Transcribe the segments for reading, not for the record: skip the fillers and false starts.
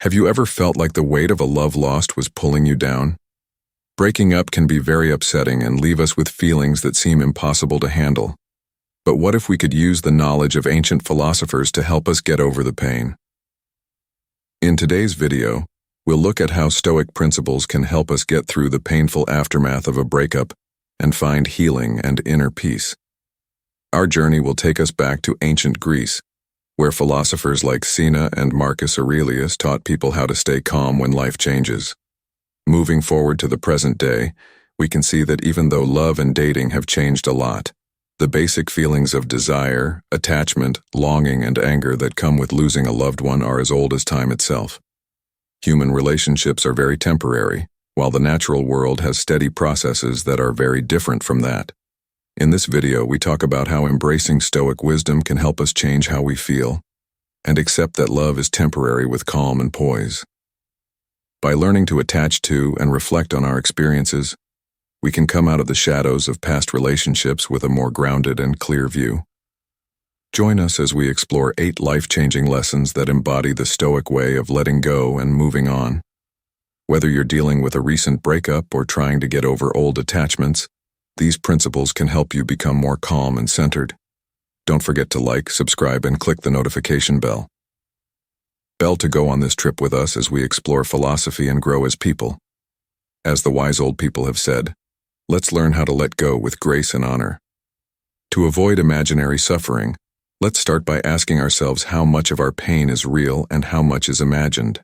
Have you ever felt like the weight of a love lost was pulling you down? Breaking up can be very upsetting and leave us with feelings that seem impossible to handle. But what if we could use the knowledge of ancient philosophers to help us get over the pain? In today's video, we'll look at how Stoic principles can help us get through the painful aftermath of a breakup and find healing and inner peace. Our journey will take us back to ancient Greece, where philosophers like Seneca and Marcus Aurelius taught people how to stay calm when life changes. Moving forward to the present day, we can see that even though love and dating have changed a lot, the basic feelings of desire, attachment, longing, and anger that come with losing a loved one are as old as time itself. Human relationships are very temporary, while the natural world has steady processes that are very different from that. In this video, we talk about how embracing Stoic wisdom can help us change how we feel and accept that love is temporary with calm and poise. By learning to attach to and reflect on our experiences, we can come out of the shadows of past relationships with a more grounded and clear view. Join us as we explore 8 life-changing lessons that embody the Stoic way of letting go and moving on. Whether you're dealing with a recent breakup or trying to get over old attachments, these principles can help you become more calm and centered. Don't forget to like, subscribe, and click the notification bell to go on this trip with us as we explore philosophy and grow as people. As the wise old people have said, let's learn how to let go with grace and honor. To avoid imaginary suffering, let's start by asking ourselves how much of our pain is real and how much is imagined.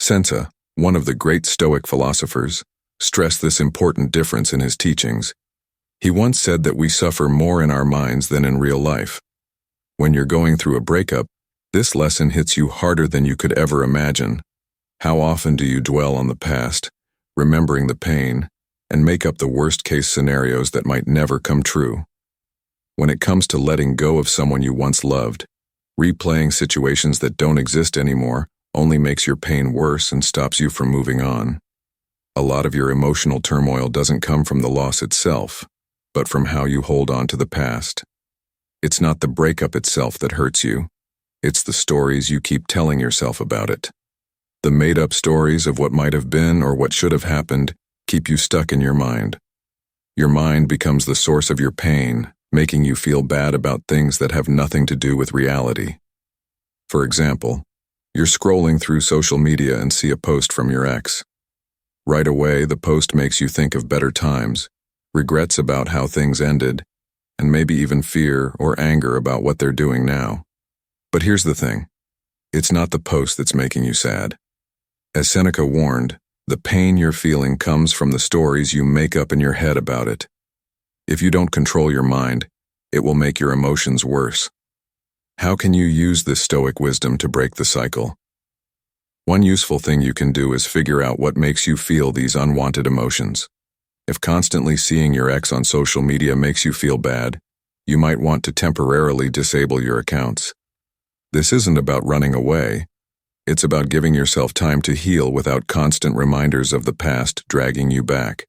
Seneca, one of the great Stoic philosophers, stressed this important difference in his teachings. He once said that we suffer more in our minds than in real life. When you're going through a breakup, this lesson hits you harder than you could ever imagine. How often do you dwell on the past, remembering the pain, and make up the worst-case scenarios that might never come true? When it comes to letting go of someone you once loved, replaying situations that don't exist anymore only makes your pain worse and stops you from moving on. A lot of your emotional turmoil doesn't come from the loss itself, but from how you hold on to the past. It's not the breakup itself that hurts you. It's the stories you keep telling yourself about it. The made-up stories of what might have been or what should have happened keep you stuck in your mind. Your mind becomes the source of your pain, making you feel bad about things that have nothing to do with reality. For example, you're scrolling through social media and see a post from your ex. Right away, the post makes you think of better times, regrets about how things ended, and maybe even fear or anger about what they're doing now. But here's the thing. It's not the post that's making you sad. As Seneca warned, the pain you're feeling comes from the stories you make up in your head about it. If you don't control your mind, it will make your emotions worse. How can you use this Stoic wisdom to break the cycle? One useful thing you can do is figure out what makes you feel these unwanted emotions. If constantly seeing your ex on social media makes you feel bad, you might want to temporarily disable your accounts. This isn't about running away. It's about giving yourself time to heal without constant reminders of the past dragging you back.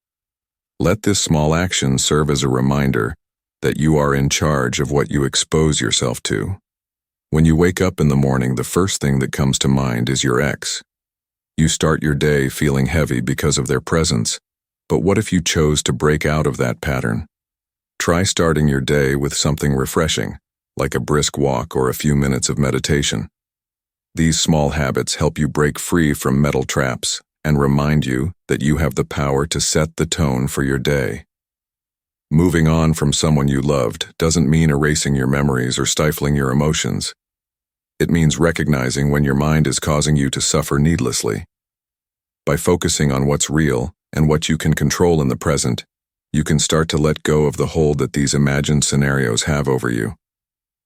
Let this small action serve as a reminder that you are in charge of what you expose yourself to. When you wake up in the morning, the first thing that comes to mind is your ex. You start your day feeling heavy because of their presence, but what if you chose to break out of that pattern? Try starting your day with something refreshing, like a brisk walk or a few minutes of meditation. These small habits help you break free from mental traps and remind you that you have the power to set the tone for your day. Moving on from someone you loved doesn't mean erasing your memories or stifling your emotions. It means recognizing when your mind is causing you to suffer needlessly. By focusing on what's real and what you can control in the present, you can start to let go of the hold that these imagined scenarios have over you.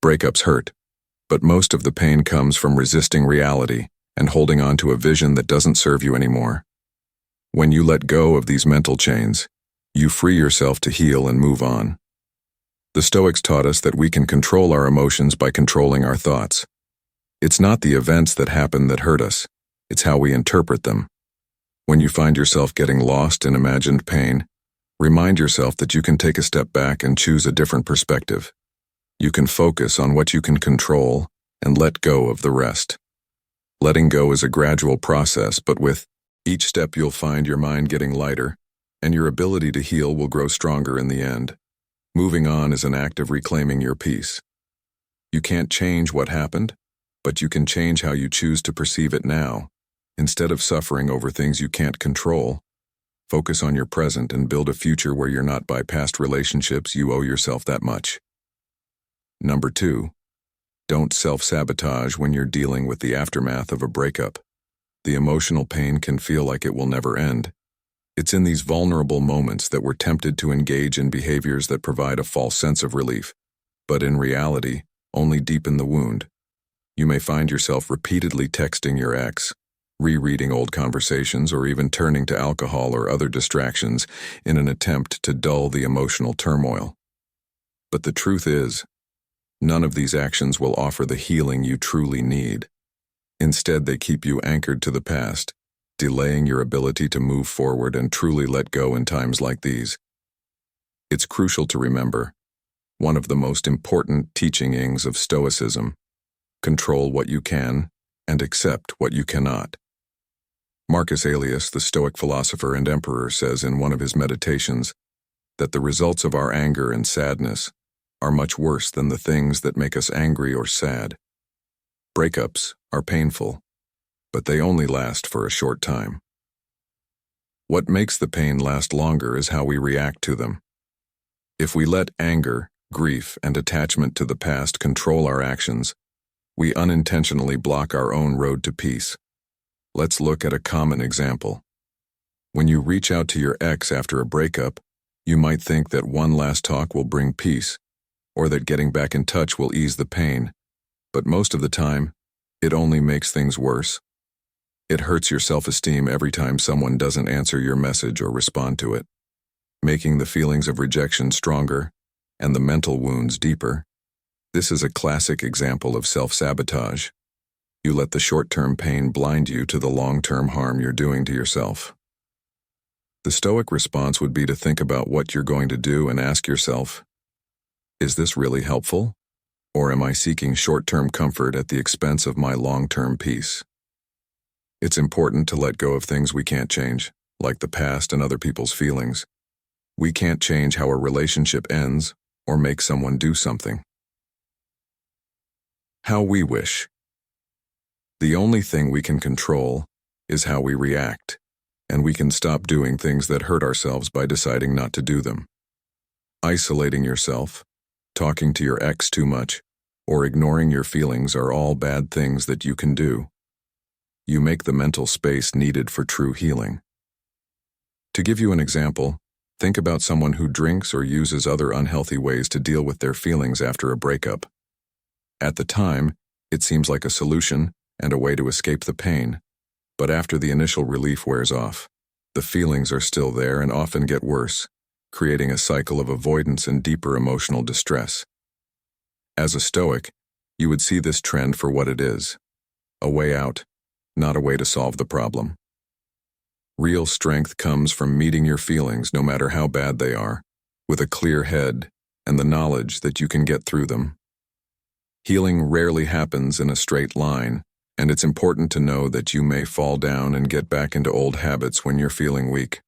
Breakups hurt, but most of the pain comes from resisting reality and holding on to a vision that doesn't serve you anymore. When you let go of these mental chains, you free yourself to heal and move on. The Stoics taught us that we can control our emotions by controlling our thoughts. It's not the events that happen that hurt us, it's how we interpret them. When you find yourself getting lost in imagined pain, remind yourself that you can take a step back and choose a different perspective. You can focus on what you can control and let go of the rest. Letting go is a gradual process, but with each step you'll find your mind getting lighter, and your ability to heal will grow stronger in the end. Moving on is an act of reclaiming your peace. You can't change what happened, but you can change how you choose to perceive it now. Instead of suffering over things you can't control, focus on your present and build a future where you're not by past relationships you owe yourself that much. Number 2. Don't self-sabotage when you're dealing with the aftermath of a breakup. The emotional pain can feel like it will never end. It's in these vulnerable moments that we're tempted to engage in behaviors that provide a false sense of relief, but in reality, only deepen the wound. You may find yourself repeatedly texting your ex, rereading old conversations, or even turning to alcohol or other distractions in an attempt to dull the emotional turmoil. But the truth is, none of these actions will offer the healing you truly need. Instead, they keep you anchored to the past, delaying your ability to move forward and truly let go in times like these. It's crucial to remember, one of the most important teachings of Stoicism: control what you can and accept what you cannot. Marcus Aurelius, the Stoic philosopher and emperor, says in one of his meditations that the results of our anger and sadness are much worse than the things that make us angry or sad. Breakups are painful, but they only last for a short time. What makes the pain last longer is how we react to them. If we let anger, grief, and attachment to the past control our actions, we unintentionally block our own road to peace. Let's look at a common example. When you reach out to your ex after a breakup, you might think that one last talk will bring peace, or that getting back in touch will ease the pain. But most of the time, it only makes things worse. It hurts your self-esteem every time someone doesn't answer your message or respond to it, making the feelings of rejection stronger and the mental wounds deeper. This is a classic example of self-sabotage. You let the short-term pain blind you to the long-term harm you're doing to yourself. The Stoic response would be to think about what you're going to do and ask yourself, is this really helpful? Or am I seeking short-term comfort at the expense of my long-term peace? It's important to let go of things we can't change, like the past and other people's feelings. We can't change how a relationship ends or make someone do something. How we wish. The only thing we can control is how we react, and we can stop doing things that hurt ourselves by deciding not to do them. Isolating yourself, talking to your ex too much, or ignoring your feelings are all bad things that you can do. You make the mental space needed for true healing. To give you an example, think about someone who drinks or uses other unhealthy ways to deal with their feelings after a breakup. At the time, it seems like a solution and a way to escape the pain, but after the initial relief wears off, the feelings are still there and often get worse, creating a cycle of avoidance and deeper emotional distress. As a Stoic, you would see this trend for what it is: a way out, not a way to solve the problem. Real strength comes from meeting your feelings, no matter how bad they are, with a clear head and the knowledge that you can get through them. Healing rarely happens in a straight line, and it's important to know that you may fall down and get back into old habits when you're feeling weak.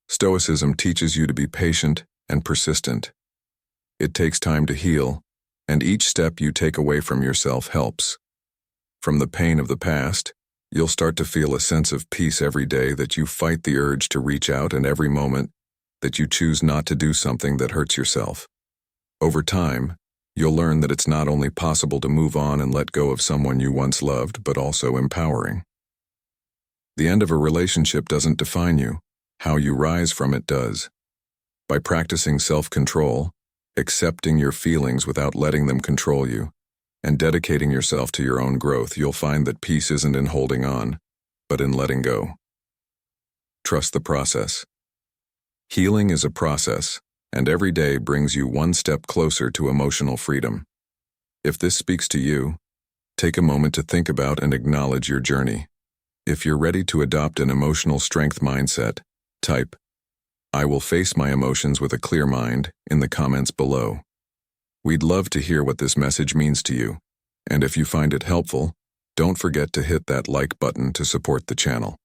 Stoicism teaches you to be patient and persistent. It takes time to heal, and each step you take away from yourself helps. From the pain of the past, you'll start to feel a sense of peace every day that you fight the urge to reach out, and every moment that you choose not to do something that hurts yourself. Over time, you'll learn that it's not only possible to move on and let go of someone you once loved, but also empowering. The end of a relationship doesn't define you. How you rise from it does. By practicing self-control, accepting your feelings without letting them control you, and dedicating yourself to your own growth, you'll find that peace isn't in holding on, but in letting go. Trust the process. Healing is a process, and every day brings you one step closer to emotional freedom. If this speaks to you, take a moment to think about and acknowledge your journey. If you're ready to adopt an emotional strength mindset, type, "I will face my emotions with a clear mind," in the comments below. We'd love to hear what this message means to you, and if you find it helpful, Don't forget to hit that like button to support the channel.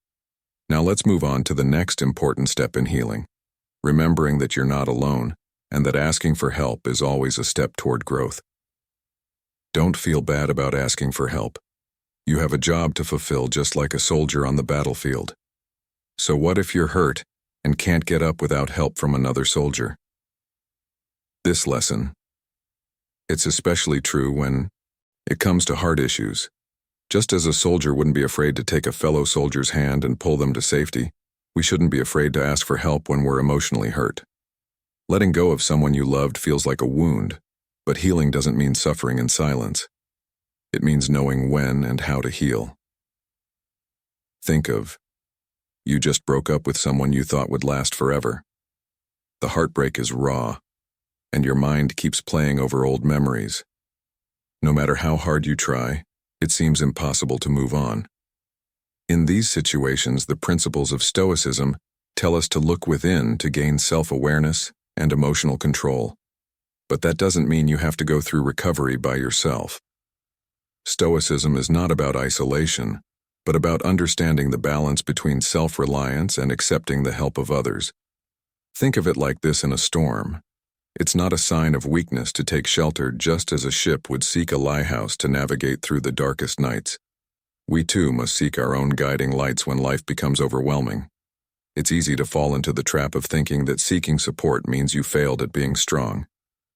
Now let's move on to the next important step in healing, remembering that you're not alone and that asking for help is always a step toward growth. Don't feel bad about asking for help. You have a job to fulfill just like a soldier on the battlefield. So what if you're hurt and can't get up without help from another soldier? This lesson, it's especially true when it comes to heart issues. Just as a soldier wouldn't be afraid to take a fellow soldier's hand and pull them to safety, we shouldn't be afraid to ask for help when we're emotionally hurt. Letting go of someone you loved feels like a wound, but healing doesn't mean suffering in silence. It means knowing when and how to heal. Think of, you just broke up with someone you thought would last forever. The heartbreak is raw, and your mind keeps playing over old memories. No matter how hard you try, it seems impossible to move on. In these situations, the principles of Stoicism tell us to look within to gain self-awareness and emotional control. But that doesn't mean you have to go through recovery by yourself. Stoicism is not about isolation, but about understanding the balance between self-reliance and accepting the help of others. Think of it like this in a storm. It's not a sign of weakness to take shelter just as a ship would seek a lighthouse to navigate through the darkest nights. We too must seek our own guiding lights when life becomes overwhelming. It's easy to fall into the trap of thinking that seeking support means you failed at being strong.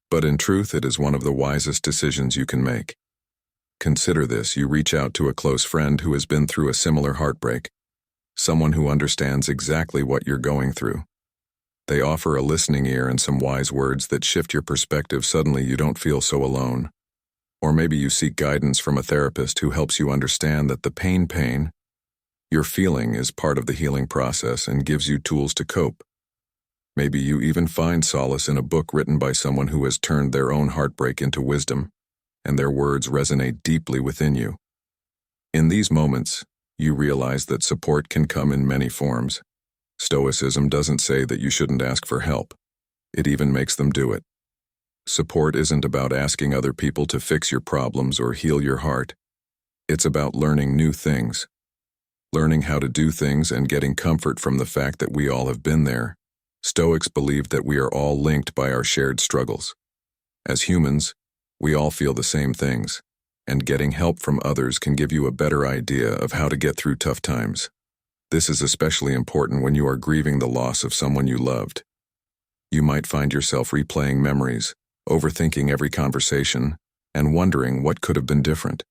But in truth, it is one of the wisest decisions you can make. Consider this: you reach out to a close friend who has been through a similar heartbreak, someone who understands exactly what you're going through. They offer a listening ear and some wise words that shift your perspective. Suddenly you don't feel so alone. Or maybe you seek guidance from a therapist who helps you understand that the pain you're feeling is part of the healing process and gives you tools to cope. Maybe you even find solace in a book written by someone who has turned their own heartbreak into wisdom, and their words resonate deeply within you. In these moments, you realize that support can come in many forms. Stoicism doesn't say that you shouldn't ask for help. It even makes them do it. Support isn't about asking other people to fix your problems or heal your heart. It's about learning new things. Learning how to do things and getting comfort from the fact that we all have been there. Stoics believe that we are all linked by our shared struggles. As humans, we all feel the same things, and getting help from others can give you a better idea of how to get through tough times. This is especially important when you are grieving the loss of someone you loved. You might find yourself replaying memories, overthinking every conversation, and wondering what could have been different.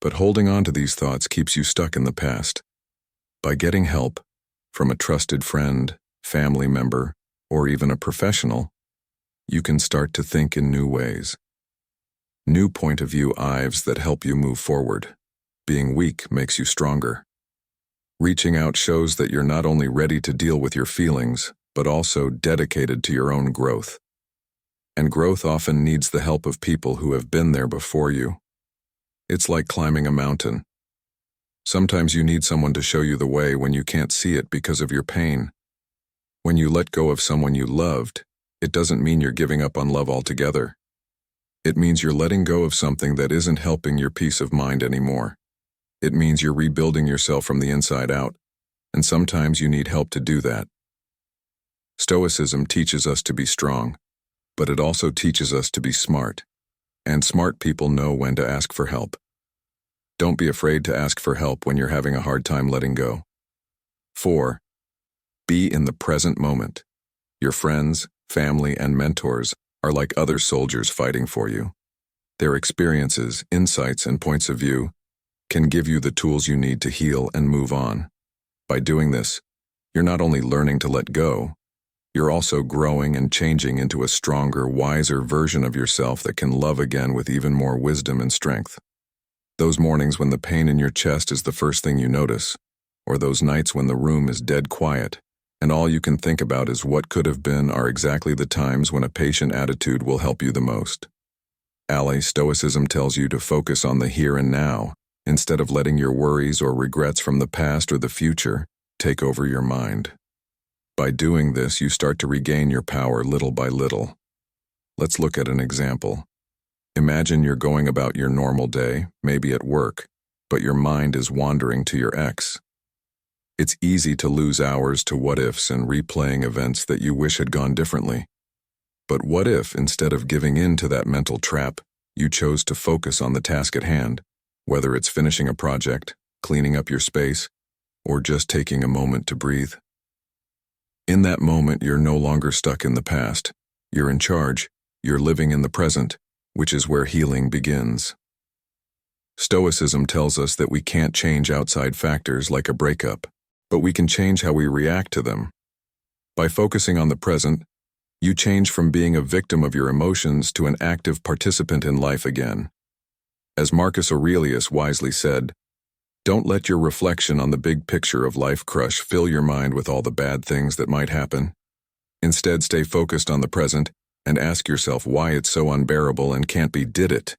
But holding on to these thoughts keeps you stuck in the past. By getting help from a trusted friend, family member, or even a professional, you can start to think in new ways. New point of view eyes that help you move forward. Being weak makes you stronger. Reaching out shows that you're not only ready to deal with your feelings, but also dedicated to your own growth. And growth often needs the help of people who have been there before you. It's like climbing a mountain. Sometimes you need someone to show you the way when you can't see it because of your pain. When you let go of someone you loved, it doesn't mean you're giving up on love altogether. It means you're letting go of something that isn't helping your peace of mind anymore. It means you're rebuilding yourself from the inside out, and sometimes you need help to do that. Stoicism teaches us to be strong, but it also teaches us to be smart, and smart people know when to ask for help. Don't be afraid to ask for help when you're having a hard time letting go. 4. Be in the present moment. Your friends, family, and mentors are like other soldiers fighting for you. Their experiences, insights, and points of view can give you the tools you need to heal and move on. By doing this, you're not only learning to let go, you're also growing and changing into a stronger, wiser version of yourself that can love again with even more wisdom and strength. Those mornings when the pain in your chest is the first thing you notice, or those nights when the room is dead quiet, and all you can think about is what could have been, are exactly the times when a patient attitude will help you the most. Stoicism tells you to focus on the here and now, instead of letting your worries or regrets from the past or the future take over your mind. By doing this, you start to regain your power little by little. Let's look at an example. Imagine you're going about your normal day, maybe at work, but your mind is wandering to your ex. It's easy to lose hours to what-ifs and replaying events that you wish had gone differently. But what if, instead of giving in to that mental trap, you chose to focus on the task at hand, whether it's finishing a project, cleaning up your space, or just taking a moment to breathe? In that moment, you're no longer stuck in the past. You're in charge. You're living in the present, which is where healing begins. Stoicism tells us that we can't change outside factors like a breakup, but we can change how we react to them. By focusing on the present, you change from being a victim of your emotions to an active participant in life again. As Marcus Aurelius wisely said, "Don't let your reflection on the big picture of life crush fill your mind with all the bad things that might happen. Instead, stay focused on the present and ask yourself why it's so unbearable and can't be did it."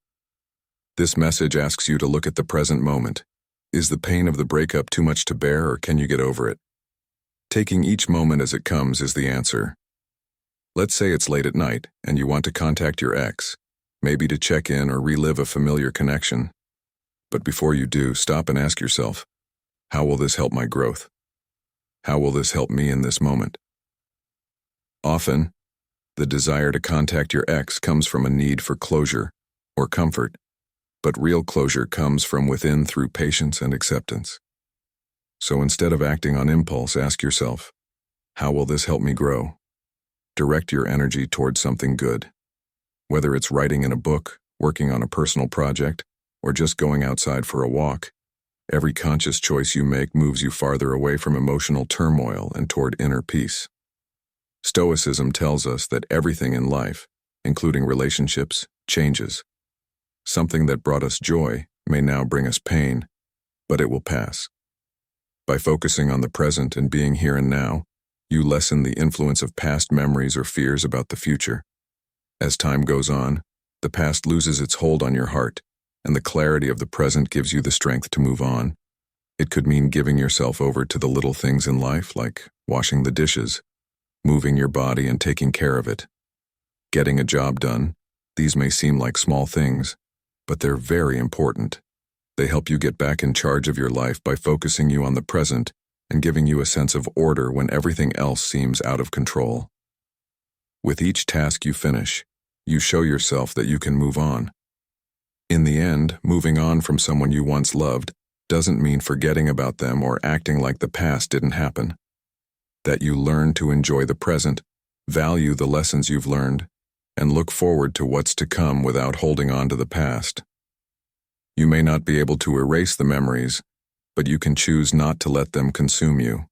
This message asks you to look at the present moment. Is the pain of the breakup too much to bear, or can you get over it? Taking each moment as it comes is the answer. Let's say it's late at night and you want to contact your ex, maybe to check in or relive a familiar connection. But before you do, stop and ask yourself, how will this help my growth? How will this help me in this moment? Often, the desire to contact your ex comes from a need for closure or comfort, but real closure comes from within through patience and acceptance. So instead of acting on impulse, ask yourself, how will this help me grow? Direct your energy towards something good. Whether it's writing in a book, working on a personal project, or just going outside for a walk, every conscious choice you make moves you farther away from emotional turmoil and toward inner peace. Stoicism tells us that everything in life, including relationships, changes. Something that brought us joy may now bring us pain, but it will pass. By focusing on the present and being here and now, you lessen the influence of past memories or fears about the future. As time goes on, the past loses its hold on your heart, and the clarity of the present gives you the strength to move on. It could mean giving yourself over to the little things in life, like washing the dishes, moving your body and taking care of it, getting a job done. These may seem like small things, but they're very important. They help you get back in charge of your life by focusing you on the present and giving you a sense of order when everything else seems out of control. With each task you finish, you show yourself that you can move on. In the end, moving on from someone you once loved doesn't mean forgetting about them or acting like the past didn't happen. That you learn to enjoy the present, value the lessons you've learned, and look forward to what's to come without holding on to the past. You may not be able to erase the memories, but you can choose not to let them consume you.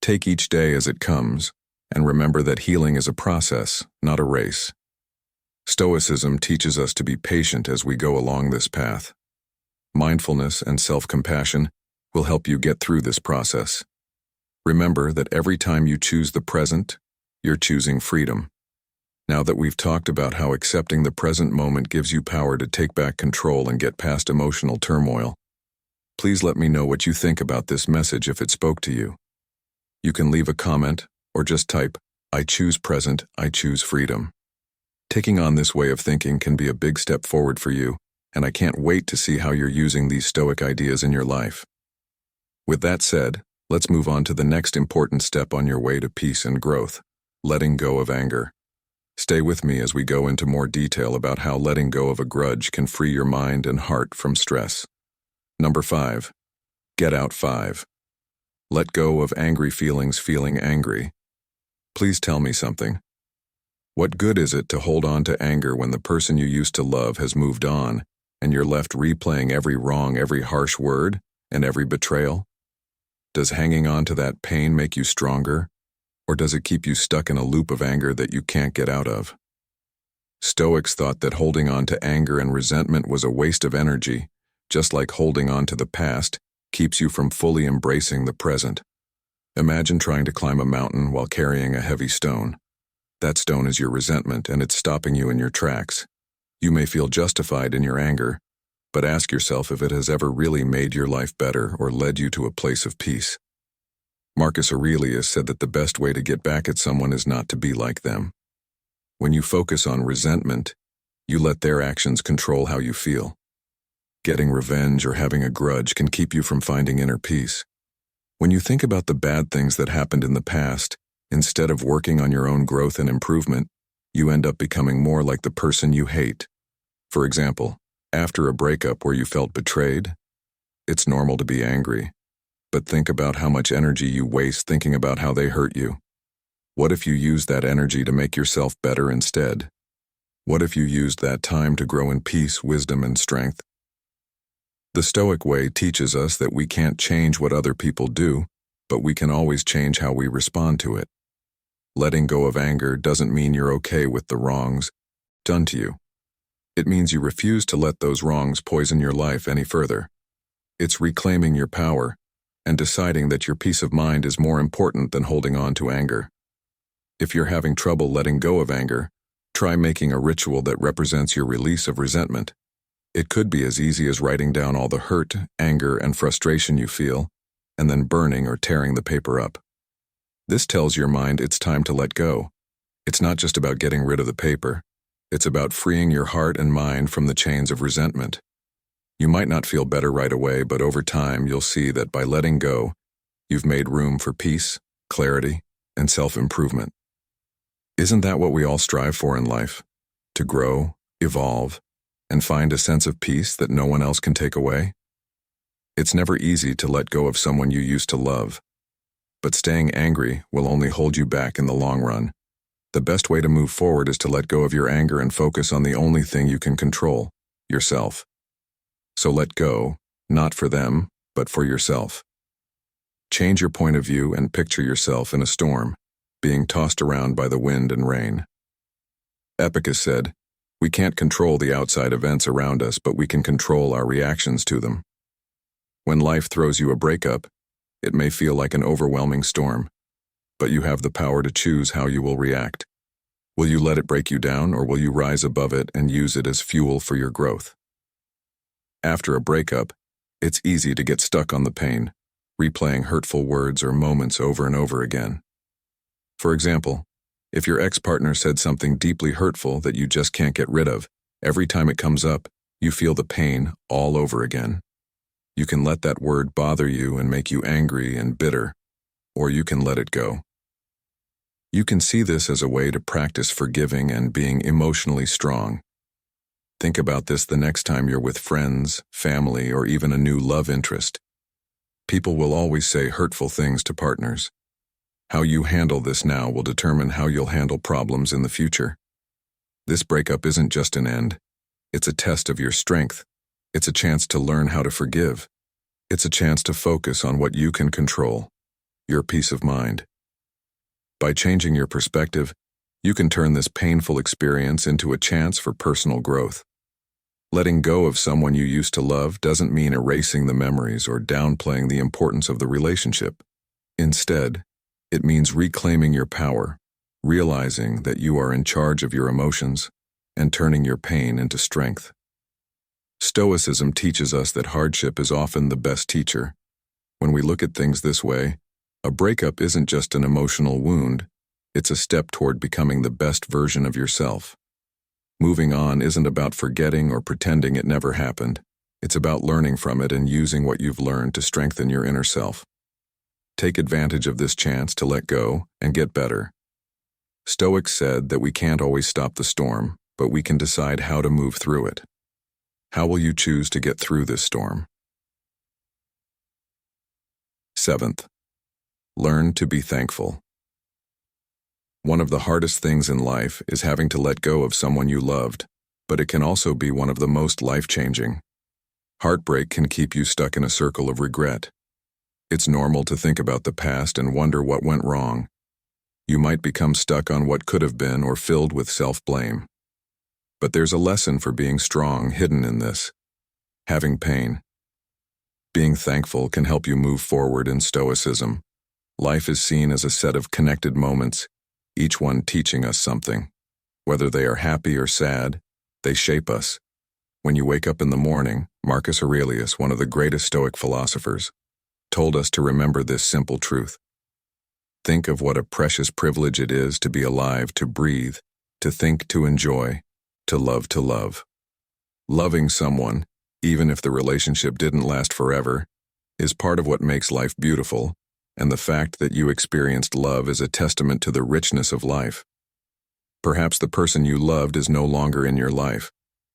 Take each day as it comes, and remember that healing is a process, not a race. Stoicism teaches us to be patient as we go along this path. Mindfulness and self-compassion will help you get through this process. Remember that every time you choose the present, you're choosing freedom. Now that we've talked about how accepting the present moment gives you power to take back control and get past emotional turmoil, please let me know what you think about this message if it spoke to you. You can leave a comment or just type, "I choose present, I choose freedom." Taking on this way of thinking can be a big step forward for you, and I can't wait to see how you're using these Stoic ideas in your life. With that said, let's move on to the next important step on your way to peace and growth, letting go of anger. Stay with me as we go into more detail about how letting go of a grudge can free your mind and heart from stress. Number 5. Get out 5. Let go of angry feelings feeling angry. Please tell me something. What good is it to hold on to anger when the person you used to love has moved on and you're left replaying every wrong, every harsh word, and every betrayal? Does hanging on to that pain make you stronger? Or does it keep you stuck in a loop of anger that you can't get out of? Stoics thought that holding on to anger and resentment was a waste of energy, just like holding on to the past keeps you from fully embracing the present. Imagine trying to climb a mountain while carrying a heavy stone. That stone is your resentment, and it's stopping you in your tracks. You may feel justified in your anger, but ask yourself if it has ever really made your life better or led you to a place of peace. Marcus Aurelius said that the best way to get back at someone is not to be like them. When you focus on resentment, you let their actions control how you feel. Getting revenge or having a grudge can keep you from finding inner peace. When you think about the bad things that happened in the past, instead of working on your own growth and improvement, you end up becoming more like the person you hate. For example, after a breakup where you felt betrayed, it's normal to be angry. But think about how much energy you waste thinking about how they hurt you. What if you used that energy to make yourself better instead? What if you used that time to grow in peace, wisdom, and strength? The Stoic way teaches us that we can't change what other people do, but we can always change how we respond to it. Letting go of anger doesn't mean you're okay with the wrongs done to you. It means you refuse to let those wrongs poison your life any further. It's reclaiming your power and deciding that your peace of mind is more important than holding on to anger. If you're having trouble letting go of anger, try making a ritual that represents your release of resentment. It could be as easy as writing down all the hurt, anger, and frustration you feel, and then burning or tearing the paper up. This tells your mind it's time to let go. It's not just about getting rid of the paper. It's about freeing your heart and mind from the chains of resentment. You might not feel better right away, but over time you'll see that by letting go, you've made room for peace, clarity, and self-improvement. Isn't that what we all strive for in life? To grow, evolve, and find a sense of peace that no one else can take away? It's never easy to let go of someone you used to love, but staying angry will only hold you back in the long run. The best way to move forward is to let go of your anger and focus on the only thing you can control, yourself. So let go, not for them, but for yourself. Change your point of view and picture yourself in a storm, being tossed around by the wind and rain. Epicus said, "We can't control the outside events around us, but we can control our reactions to them." When life throws you a breakup, it may feel like an overwhelming storm, but you have the power to choose how you will react. Will you let it break you down, or will you rise above it and use it as fuel for your growth? After a breakup, it's easy to get stuck on the pain, replaying hurtful words or moments over and over again. For example, if your ex-partner said something deeply hurtful that you just can't get rid of, every time it comes up, you feel the pain all over again. You can let that word bother you and make you angry and bitter, or you can let it go. You can see this as a way to practice forgiving and being emotionally strong. Think about this the next time you're with friends, family, or even a new love interest. People will always say hurtful things to partners. How you handle this now will determine how you'll handle problems in the future. This breakup isn't just an end. It's a test of your strength. It's a chance to learn how to forgive. It's a chance to focus on what you can control, your peace of mind. By changing your perspective, you can turn this painful experience into a chance for personal growth. Letting go of someone you used to love doesn't mean erasing the memories or downplaying the importance of the relationship. Instead, it means reclaiming your power, realizing that you are in charge of your emotions, and turning your pain into strength. Stoicism teaches us that hardship is often the best teacher. When we look at things this way, a breakup isn't just an emotional wound, it's a step toward becoming the best version of yourself. Moving on isn't about forgetting or pretending it never happened. It's about learning from it and using what you've learned to strengthen your inner self. Take advantage of this chance to let go and get better. Stoics said that we can't always stop the storm, but we can decide how to move through it. How will you choose to get through this storm? 7th, learn to be thankful. One of the hardest things in life is having to let go of someone you loved, but it can also be one of the most life-changing. Heartbreak can keep you stuck in a circle of regret. It's normal to think about the past and wonder what went wrong. You might become stuck on what could have been or filled with self-blame. But there's a lesson for being strong hidden in this. Having pain. Being thankful can help you move forward in Stoicism. Life is seen as a set of connected moments, each one teaching us something. Whether they are happy or sad, they shape us. When you wake up in the morning, Marcus Aurelius, one of the greatest Stoic philosophers, told us to remember this simple truth. Think of what a precious privilege it is to be alive, to breathe, to think, to enjoy, to love, to love. Loving someone, even if the relationship didn't last forever, is part of what makes life beautiful, and the fact that you experienced love is a testament to the richness of life. Perhaps the person you loved is no longer in your life,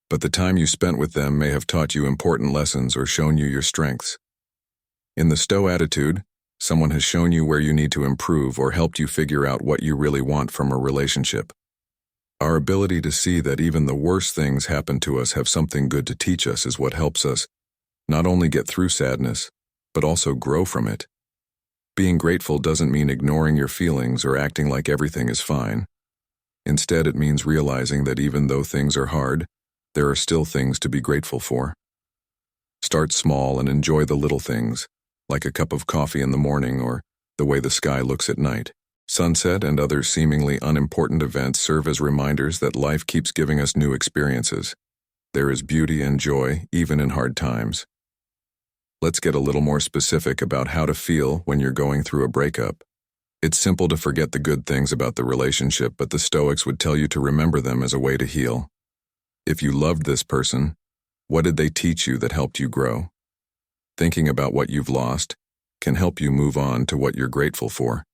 but the time you spent with them may have taught you important lessons or shown you your strengths. In the Stoic attitude, someone has shown you where you need to improve or helped you figure out what you really want from a relationship. Our ability to see that even the worst things happen to us have something good to teach us is what helps us not only get through sadness, but also grow from it. Being grateful doesn't mean ignoring your feelings or acting like everything is fine. Instead, it means realizing that even though things are hard, there are still things to be grateful for. Start small and enjoy the little things, like a cup of coffee in the morning or the way the sky looks at night. Sunset and other seemingly unimportant events serve as reminders that life keeps giving us new experiences. There is beauty and joy even in hard times. Let's get a little more specific about how to feel when you're going through a breakup. It's simple to forget the good things about the relationship, but the Stoics would tell you to remember them as a way to heal. If you loved this person, what did they teach you that helped you grow? Thinking about what you've lost can help you move on to what you're grateful for.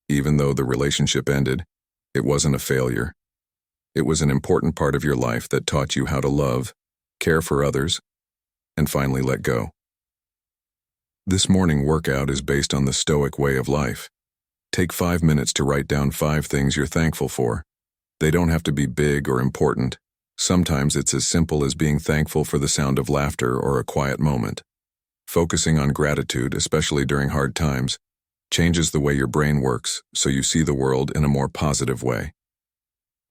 Even though the relationship ended, it wasn't a failure. It was an important part of your life that taught you how to love, care for others, and finally let go. This morning workout is based on the Stoic way of life. Take 5 minutes to write down 5 things you're thankful for. They don't have to be big or important. Sometimes it's as simple as being thankful for the sound of laughter or a quiet moment. Focusing on gratitude, especially during hard times, changes the way your brain works so you see the world in a more positive way.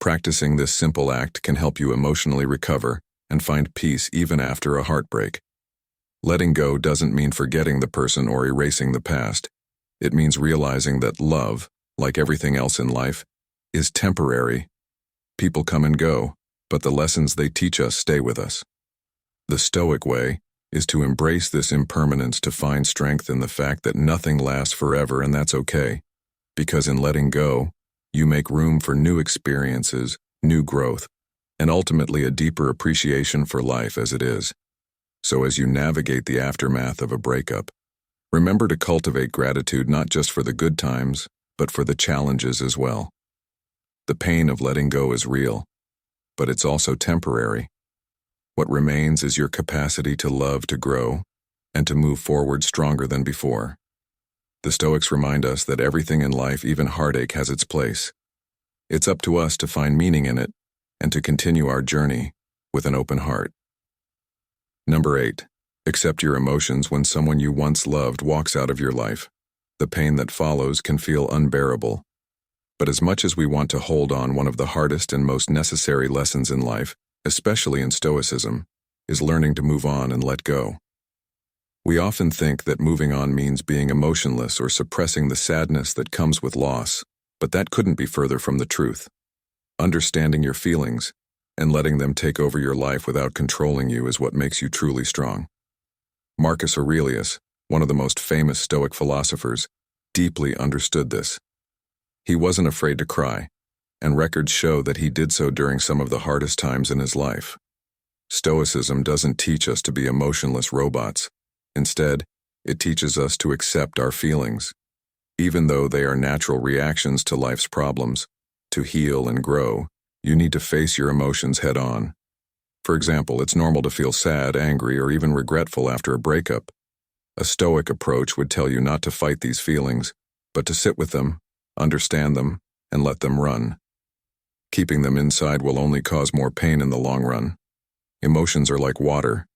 Practicing this simple act can help you emotionally recover and find peace even after a heartbreak. Letting go doesn't mean forgetting the person or erasing the past. It means realizing that love, like everything else in life, is temporary. People come and go, but the lessons they teach us stay with us. The Stoic way is to embrace this impermanence, to find strength in the fact that nothing lasts forever, and that's okay, because in letting go, you make room for new experiences, new growth, and ultimately a deeper appreciation for life as it is. So as you navigate the aftermath of a breakup, remember to cultivate gratitude not just for the good times, but for the challenges as well. The pain of letting go is real, but it's also temporary. What remains is your capacity to love, to grow, and to move forward stronger than before. The Stoics remind us that everything in life, even heartache, has its place. It's up to us to find meaning in it and to continue our journey with an open heart. Number 8. Accept your emotions when someone you once loved walks out of your life. The pain that follows can feel unbearable. But as much as we want to hold on, one of the hardest and most necessary lessons in life, especially in Stoicism, is learning to move on and let go. We often think that moving on means being emotionless or suppressing the sadness that comes with loss, but that couldn't be further from the truth. Understanding your feelings and letting them take over your life without controlling you is what makes you truly strong. Marcus Aurelius, one of the most famous Stoic philosophers, deeply understood this. He wasn't afraid to cry, and records show that he did so during some of the hardest times in his life. Stoicism doesn't teach us to be emotionless robots. Instead, it teaches us to accept our feelings. Even though they are natural reactions to life's problems, to heal and grow, you need to face your emotions head on. For example, it's normal to feel sad, angry, or even regretful after a breakup. A Stoic approach would tell you not to fight these feelings, but to sit with them, understand them, and let them run. Keeping them inside will only cause more pain in the long run. Emotions are like water.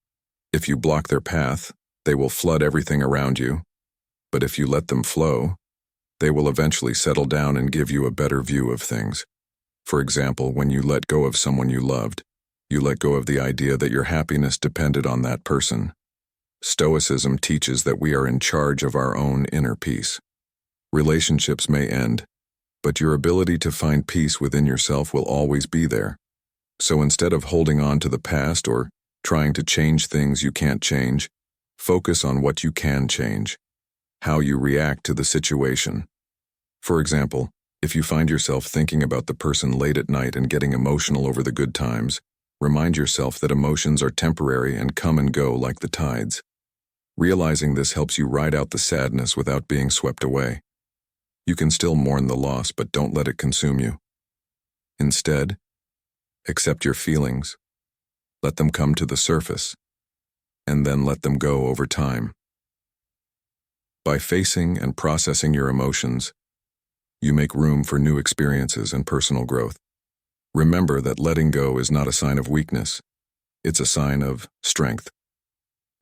If you block their path, they will flood everything around you. But if you let them flow, they will eventually settle down and give you a better view of things. For example, when you let go of someone you loved, you let go of the idea that your happiness depended on that person. Stoicism teaches that we are in charge of our own inner peace. Relationships may end, but your ability to find peace within yourself will always be there. So instead of holding on to the past or trying to change things you can't change, focus on what you can change, how you react to the situation. For example, if you find yourself thinking about the person late at night and getting emotional over the good times, Remind yourself that emotions are temporary and come and go like the tides. Realizing this helps you ride out the sadness without being swept away. You can still mourn the loss, but don't let it consume you. Instead, accept your feelings, let them come to the surface, and then let them go over time. By facing and processing your emotions, you make room for new experiences and personal growth. Remember that letting go is not a sign of weakness. It's a sign of strength.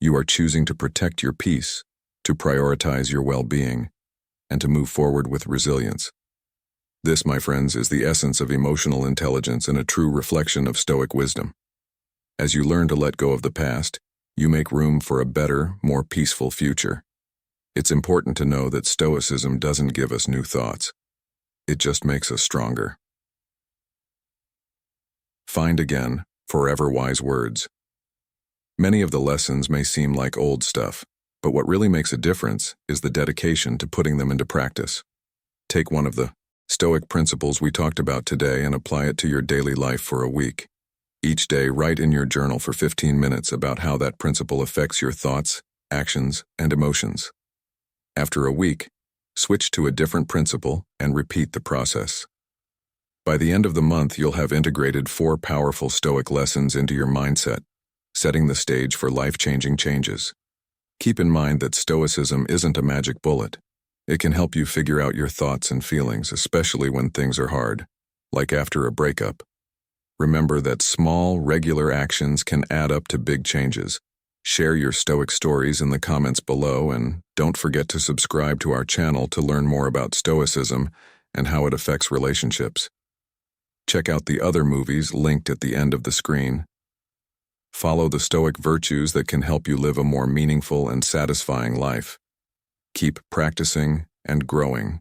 You are choosing to protect your peace, to prioritize your well-being, and to move forward with resilience. This, my friends, is the essence of emotional intelligence and a true reflection of Stoic wisdom. As you learn to let go of the past, you make room for a better, more peaceful future. It's important to know that Stoicism doesn't give us new thoughts. It just makes us stronger. Find again, forever wise words. Many of the lessons may seem like old stuff, but what really makes a difference is the dedication to putting them into practice. Take one of the Stoic principles we talked about today and apply it to your daily life for a week. Each day, write in your journal for 15 minutes about how that principle affects your thoughts, actions, and emotions. After a week, switch to a different principle and repeat the process. By the end of the month, you'll have integrated 4 powerful Stoic lessons into your mindset, setting the stage for life-changing changes. Keep in mind that Stoicism isn't a magic bullet. It can help you figure out your thoughts and feelings, especially when things are hard, like after a breakup. Remember that small, regular actions can add up to big changes. Share your Stoic stories in the comments below, and don't forget to subscribe to our channel to learn more about Stoicism and how it affects relationships. Check out the other movies linked at the end of the screen. Follow the Stoic virtues that can help you live a more meaningful and satisfying life. Keep practicing and growing.